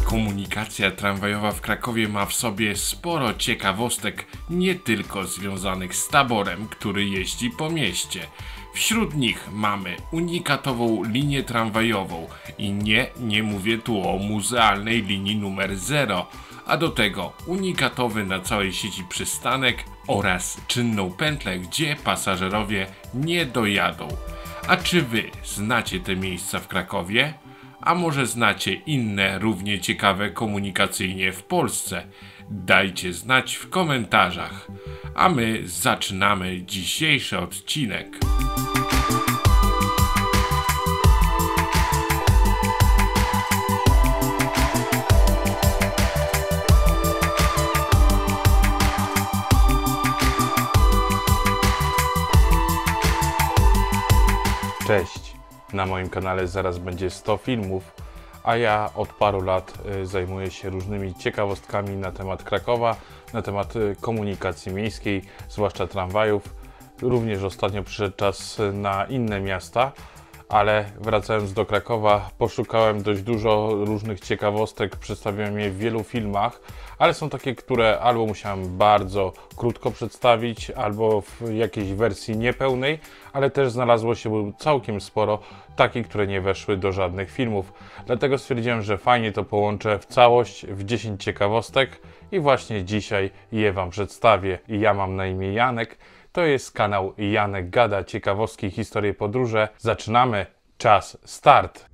Komunikacja tramwajowa w Krakowie ma w sobie sporo ciekawostek, nie tylko związanych z taborem, który jeździ po mieście. Wśród nich mamy unikatową linię tramwajową i nie mówię tu o muzealnej linii numer 0, a do tego unikatowy na całej sieci przystanek oraz czynną pętlę, gdzie pasażerowie nie dojadą. A czy wy znacie te miejsca w Krakowie? A może znacie inne równie ciekawe komunikacyjnie w Polsce? Dajcie znać w komentarzach. A my zaczynamy dzisiejszy odcinek. Cześć! Na moim kanale zaraz będzie 100 filmów, a ja od paru lat zajmuję się różnymi ciekawostkami na temat Krakowa, na temat komunikacji miejskiej, zwłaszcza tramwajów. Również ostatnio przyszedł czas na inne miasta, ale wracając do Krakowa poszukałem dość dużo różnych ciekawostek, przedstawiłem je w wielu filmach, ale są takie, które albo musiałem bardzo krótko przedstawić, albo w jakiejś wersji niepełnej, ale też znalazło się całkiem sporo takich, które nie weszły do żadnych filmów. Dlatego stwierdziłem, że fajnie to połączę w całość, w 10 ciekawostek i właśnie dzisiaj je Wam przedstawię. Ja mam na imię Janek. To jest kanał Janek Gada, ciekawostki, historie, podróże. Zaczynamy, czas, start!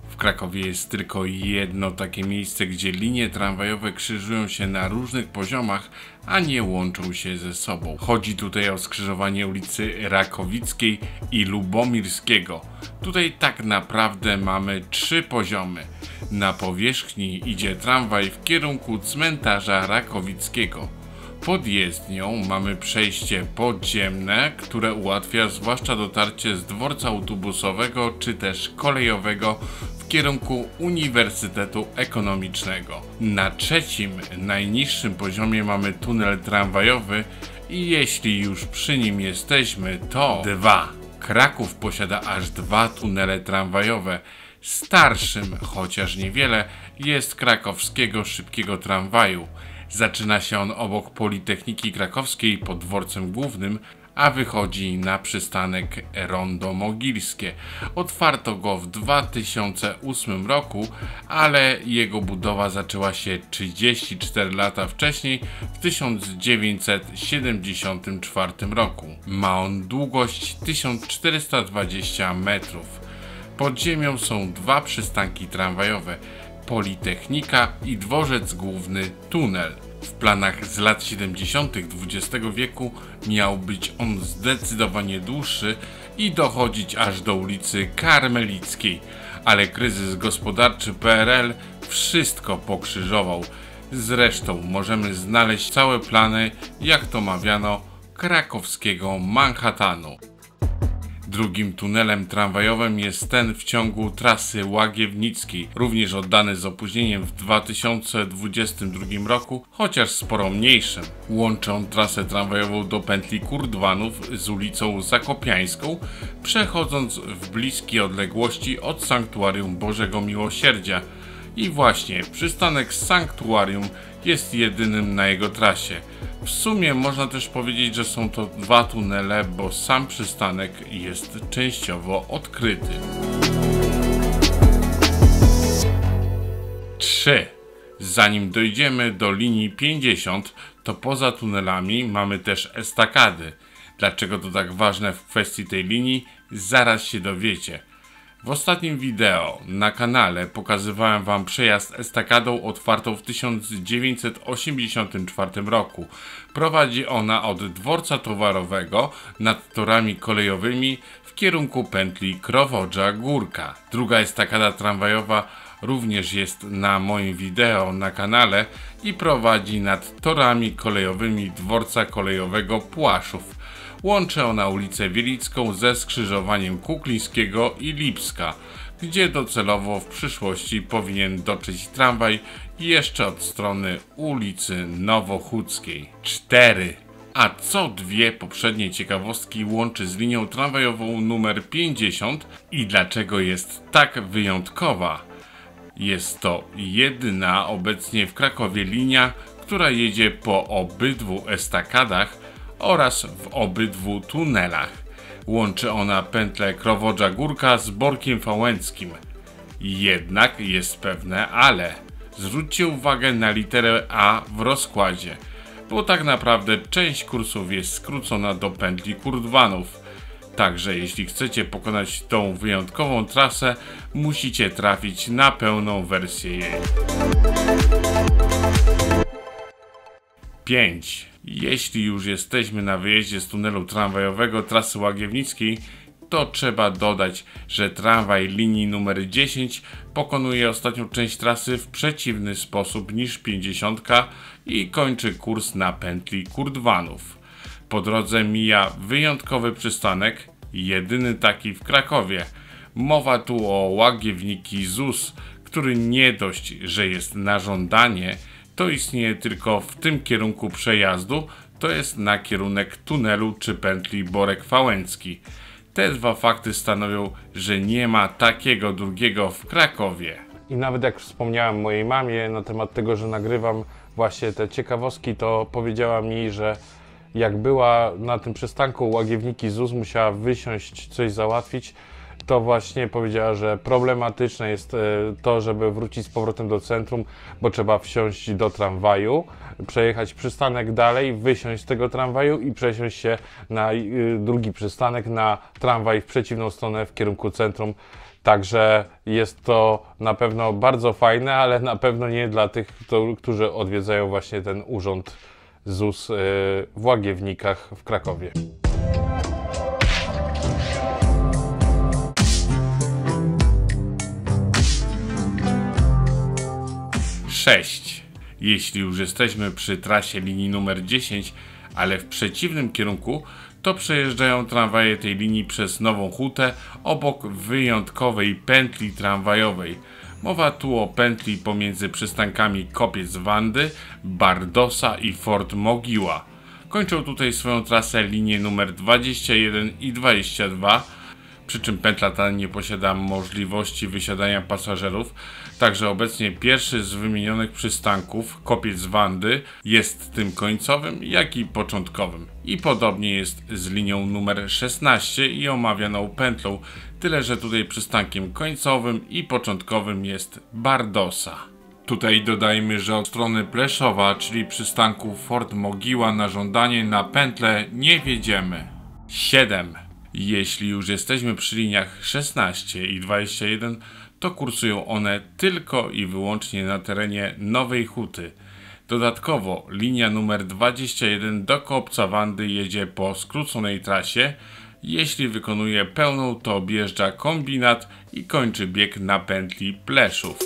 W Krakowie jest tylko jedno takie miejsce, gdzie linie tramwajowe krzyżują się na różnych poziomach, a nie łączą się ze sobą. Chodzi tutaj o skrzyżowanie ulicy Rakowickiej i Lubomirskiego. Tutaj tak naprawdę mamy 3 poziomy. Na powierzchni idzie tramwaj w kierunku cmentarza Rakowickiego. Pod jezdnią mamy przejście podziemne, które ułatwia zwłaszcza dotarcie z dworca autobusowego czy też kolejowego w kierunku Uniwersytetu Ekonomicznego. Na trzecim, najniższym poziomie mamy tunel tramwajowy i jeśli już przy nim jesteśmy, to 2. Kraków posiada aż 2 tunele tramwajowe. Starszym, chociaż niewiele, jest krakowskiego szybkiego tramwaju. Zaczyna się on obok Politechniki Krakowskiej pod dworcem głównym, a wychodzi na przystanek Rondo Mogilskie. Otwarto go w 2008 roku, ale jego budowa zaczęła się 34 lata wcześniej, w 1974 roku. Ma on długość 1420 metrów. Pod ziemią są 2 przystanki tramwajowe. Politechnika i dworzec główny tunel. W planach z lat 70. XX wieku miał być on zdecydowanie dłuższy i dochodzić aż do ulicy Karmelickiej, ale kryzys gospodarczy PRL wszystko pokrzyżował. Zresztą możemy znaleźć całe plany, jak to mawiano, krakowskiego Manhattanu. Drugim tunelem tramwajowym jest ten w ciągu trasy Łagiewnickiej, również oddany z opóźnieniem w 2022 roku, chociaż sporo mniejszym. Łączy on trasę tramwajową do pętli Kurdwanów z ulicą Zakopiańską, przechodząc w bliskie odległości od Sanktuarium Bożego Miłosierdzia. I właśnie przystanek Sanktuarium jest jedynym na jego trasie. W sumie można też powiedzieć, że są to 2 tunele, bo sam przystanek jest częściowo odkryty. 3. Zanim dojdziemy do linii 50, to poza tunelami mamy też estakady. Dlaczego to tak ważne w kwestii tej linii? Zaraz się dowiecie. W ostatnim wideo na kanale pokazywałem Wam przejazd estakadą otwartą w 1984 roku. Prowadzi ona od dworca towarowego nad torami kolejowymi w kierunku pętli Krowodża Górka. Druga estakada tramwajowa Również jest na moim wideo na kanale i prowadzi nad torami kolejowymi dworca kolejowego Płaszów. Łączy ona ulicę Wielicką ze skrzyżowaniem Kuklińskiego i Lipska, gdzie docelowo w przyszłości powinien dotrzeć tramwaj jeszcze od strony ulicy Nowochódzkiej. 4. A co dwie poprzednie ciekawostki łączy z linią tramwajową numer 50 i dlaczego jest tak wyjątkowa? Jest to jedyna obecnie w Krakowie linia, która jedzie po obydwu estakadach oraz w obydwu tunelach. Łączy ona pętlę Krowodża Górka z Borkiem Fałęckim. Jednak jest pewne ale. Zwróćcie uwagę na literę A w rozkładzie, bo tak naprawdę część kursów jest skrócona do pętli Kurdwanów. Także jeśli chcecie pokonać tą wyjątkową trasę, musicie trafić na pełną wersję jej. 5. Jeśli już jesteśmy na wyjeździe z tunelu tramwajowego trasy Łagiewnickiej, to trzeba dodać, że tramwaj linii numer 10 pokonuje ostatnią część trasy w przeciwny sposób niż 50 i kończy kurs na pętli Kurdwanów. Po drodze mija wyjątkowy przystanek, jedyny taki w Krakowie. Mowa tu o Łagiewniki ZUS, który nie dość, że jest na żądanie, to istnieje tylko w tym kierunku przejazdu, to jest na kierunek tunelu czy pętli Borek Fałęcki. Te dwa fakty stanowią, że nie ma takiego drugiego w Krakowie. I nawet jak wspomniałem mojej mamie na temat tego, że nagrywam właśnie te ciekawostki, to powiedziała mi, że jak była na tym przystanku Łagiewniki ZUS, musiała wysiąść, coś załatwić, to właśnie powiedziała, że problematyczne jest to, żeby wrócić z powrotem do centrum, bo trzeba wsiąść do tramwaju, przejechać przystanek dalej, wysiąść z tego tramwaju i przesiąść się na drugi przystanek, na tramwaj w przeciwną stronę w kierunku centrum. Także jest to na pewno bardzo fajne, ale na pewno nie dla tych, którzy odwiedzają właśnie ten urząd ZUS w Łagiewnikach w Krakowie. 6. Jeśli już jesteśmy przy trasie linii numer 10, ale w przeciwnym kierunku, to przejeżdżają tramwaje tej linii przez Nową Hutę obok wyjątkowej pętli tramwajowej. Mowa tu o pętli pomiędzy przystankami Kopiec Wandy, Bardosa i Fort Mogiła. Kończą tutaj swoją trasę linie numer 21 i 22, przy czym pętla ta nie posiada możliwości wysiadania pasażerów, także obecnie pierwszy z wymienionych przystanków, Kopiec Wandy, jest tym końcowym, jak i początkowym. I podobnie jest z linią numer 16 i omawianą pętlą, tyle że tutaj przystankiem końcowym i początkowym jest Bardosa. Tutaj dodajmy, że od strony Pleszowa, czyli przystanku Fort Mogiła na żądanie na pętlę nie wjedziemy. 7. Jeśli już jesteśmy przy liniach 16 i 21, to kursują one tylko i wyłącznie na terenie Nowej Huty. Dodatkowo linia numer 21 do Kopca Wandy jedzie po skróconej trasie. Jeśli wykonuje pełną, to objeżdża kombinat i kończy bieg na pętli Pleszów.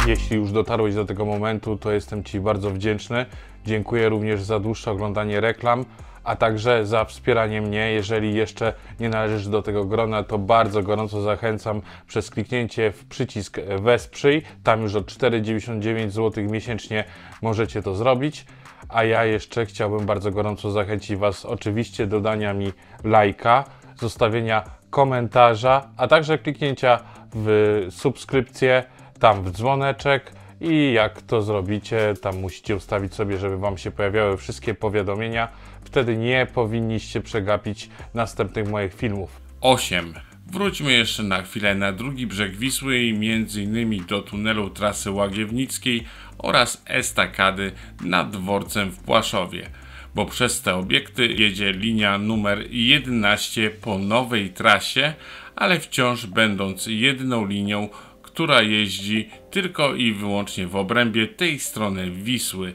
Jeśli już dotarłeś do tego momentu, to jestem Ci bardzo wdzięczny. Dziękuję również za dłuższe oglądanie reklam, a także za wspieranie mnie. Jeżeli jeszcze nie należysz do tego grona, to bardzo gorąco zachęcam przez kliknięcie w przycisk Wesprzyj. Tam już od 4,99 zł miesięcznie możecie to zrobić. A ja jeszcze chciałbym bardzo gorąco zachęcić Was oczywiście do dania mi lajka, zostawienia komentarza, a także kliknięcia w subskrypcję, tam w dzwoneczek i jak to zrobicie, tam musicie ustawić sobie, żeby Wam się pojawiały wszystkie powiadomienia. Wtedy nie powinniście przegapić następnych moich filmów. 8. Wróćmy jeszcze na chwilę na drugi brzeg Wisły i m.in. do tunelu trasy Łagiewnickiej oraz estakady nad dworcem w Płaszowie, bo przez te obiekty jedzie linia numer 11 po nowej trasie, ale wciąż będąc jedyną linią, która jeździ tylko i wyłącznie w obrębie tej strony Wisły.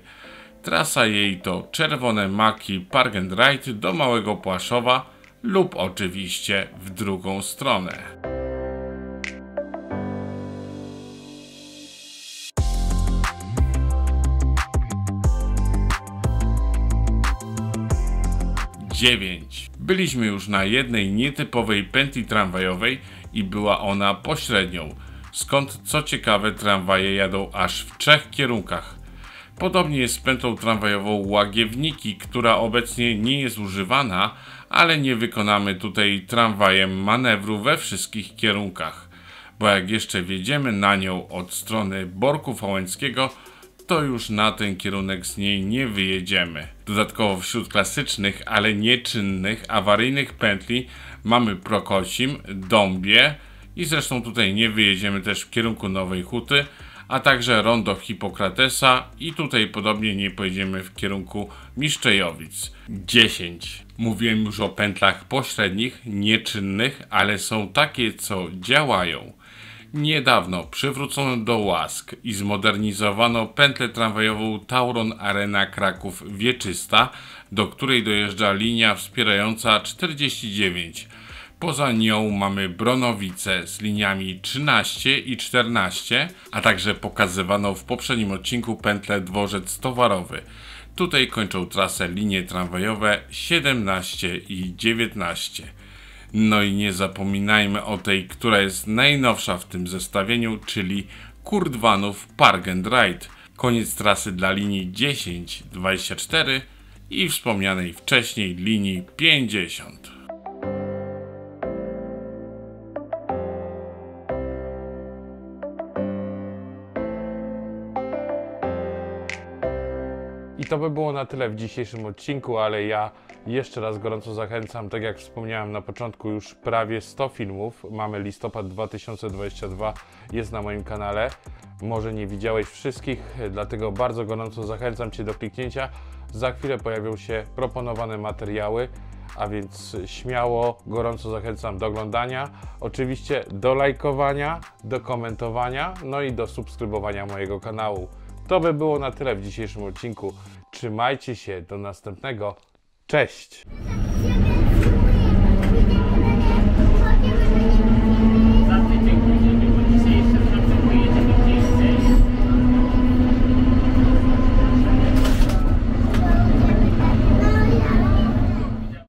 Trasa jej to Czerwone Maki Park and Ride do Małego Płaszowa lub oczywiście w drugą stronę. Byliśmy już na jednej nietypowej pętli tramwajowej i była ona pośrednią, skąd co ciekawe tramwaje jadą aż w 3 kierunkach. Podobnie jest z pętlą tramwajową Łagiewniki, która obecnie nie jest używana, ale nie wykonamy tutaj tramwajem manewru we wszystkich kierunkach, bo jak jeszcze wjedziemy na nią od strony Borku Fałęckiego, to już na ten kierunek z niej nie wyjedziemy. Dodatkowo wśród klasycznych, ale nieczynnych, awaryjnych pętli mamy Prokocim, Dąbie i zresztą tutaj nie wyjedziemy też w kierunku Nowej Huty, a także rondo Hipokratesa i tutaj podobnie nie pojedziemy w kierunku Miszczejowic. 10. Mówiłem już o pętlach pośrednich, nieczynnych, ale są takie, co działają. Niedawno przywrócono do łask i zmodernizowano pętlę tramwajową Tauron Arena Kraków Wieczysta, do której dojeżdża linia wspierająca 49. Poza nią mamy Bronowice z liniami 13 i 14, a także pokazywaną w poprzednim odcinku pętlę Dworzec Towarowy. Tutaj kończą trasę linie tramwajowe 17 i 19. No i nie zapominajmy o tej, która jest najnowsza w tym zestawieniu, czyli Kurdwanów Park and Ride. Koniec trasy dla linii 10, 24 i wspomnianej wcześniej linii 50. I to by było na tyle w dzisiejszym odcinku, ale ja jeszcze raz gorąco zachęcam, tak jak wspomniałem na początku, już prawie 100 filmów, mamy listopad 2022, jest na moim kanale. Może nie widziałeś wszystkich, dlatego bardzo gorąco zachęcam Cię do kliknięcia. Za chwilę pojawią się proponowane materiały, a więc śmiało, gorąco zachęcam do oglądania, oczywiście do lajkowania, do komentowania, no i do subskrybowania mojego kanału. To by było na tyle w dzisiejszym odcinku. Trzymajcie się, do następnego. Cześć!